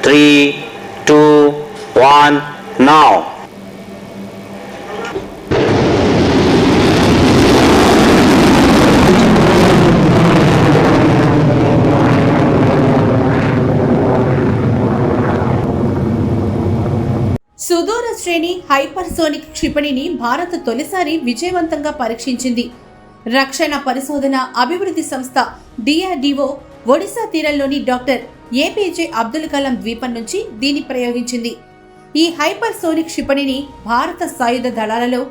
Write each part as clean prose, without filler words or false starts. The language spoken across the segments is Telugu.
3, 2, 1, now. సుదూర శ్రేణి హైపర్సోనిక్ క్షిపణిని భారత్ తొలిసారి విజయవంతంగా పరీక్షించింది. రక్షణ పరిశోధన అభివృద్ధి సంస్థ DRDO ఒడిశా తీరంలోని డాక్టర్ APJ అబ్దుల్ కలాం ద్వీపం నుంచి దీన్ని ప్రయోగించింది. ఈ హైపర్సోనిక్ క్షిపణిని భారత సాయుధ దళాలలో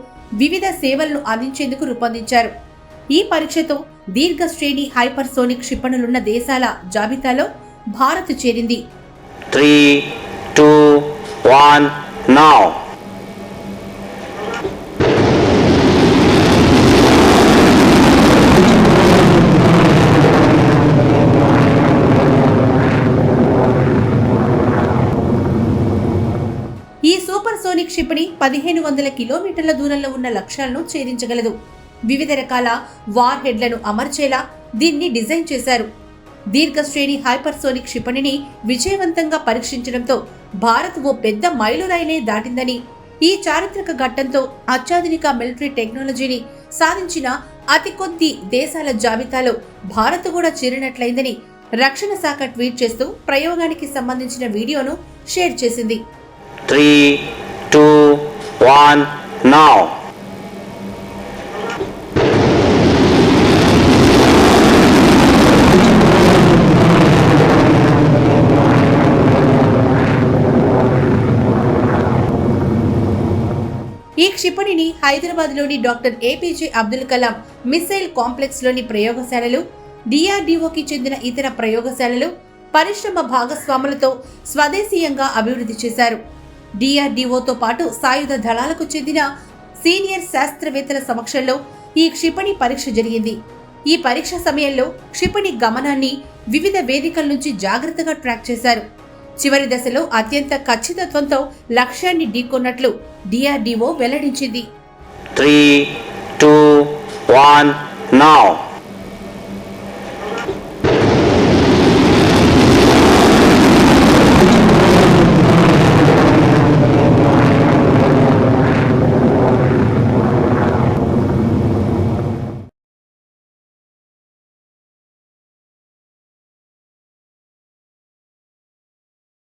వివిధ సేవలను అందించేందుకు రూపొందించారు. ఈ పరీక్షతో దీర్ఘ శ్రేణి హైపర్సోనిక్ క్షిపణులున్న దేశాల జాబితాలో భారత్ చేరింది. 3, 2, 1, now. ఈ సూపర్ సోనిక్ క్షిపణి 1500 కిలోమీటర్ల దూరంలో ఉన్న లక్ష్యాలను ఛేదించగలదు. వివిధ రకాల వార్ హెడ్లను అమర్చేలా దీన్ని డిజైన్ చేశారు. దీర్ఘ శ్రేణి హైపర్సోనిక్ క్షిపణిని విజయవంతంగా పరీక్షించడంతో భారత్ ఓ పెద్ద మైలురాయినే దాటిందని, ఈ చారిత్రక ఘట్టంతో అత్యాధునిక మిలిటరీ టెక్నాలజీని సాధించిన అతి కొద్ది దేశాల జాబితాలో భారత్ కూడా చేరినట్లయిందని రక్షణ శాఖ ట్వీట్ చేస్తూ ప్రయోగానికి సంబంధించిన వీడియోను షేర్ చేసింది. 3, 2, 1, now. ఈ క్షిపణిని హైదరాబాద్లోని doctor APJ Abdul Kalam missile కాంప్లెక్స్లోని ప్రయోగశాలలు, DRDOకి చెందిన ఇతర ప్రయోగశాలలు, పరిశ్రమ భాగస్వాములతో స్వదేశీయంగా అభివృద్ధి చేశారు. DRDOతో పాటు సాయుధ దళాలకు చెందిన సీనియర్ శాస్త్రవేత్తల సమక్షంలో ఈ క్షిపణి పరీక్ష జరిగింది. ఈ పరీక్ష సమయంలో క్షిపణి గమనాన్ని వివిధ వేదికల నుంచి జాగ్రత్తగా ట్రాక్ చేశారు. చివరి దశలో అత్యంత ఖచ్చితత్వంతో లక్ష్యాన్ని ఢీకొన్నట్లు DRDO వెల్లడించింది. 3, 2, 1, now.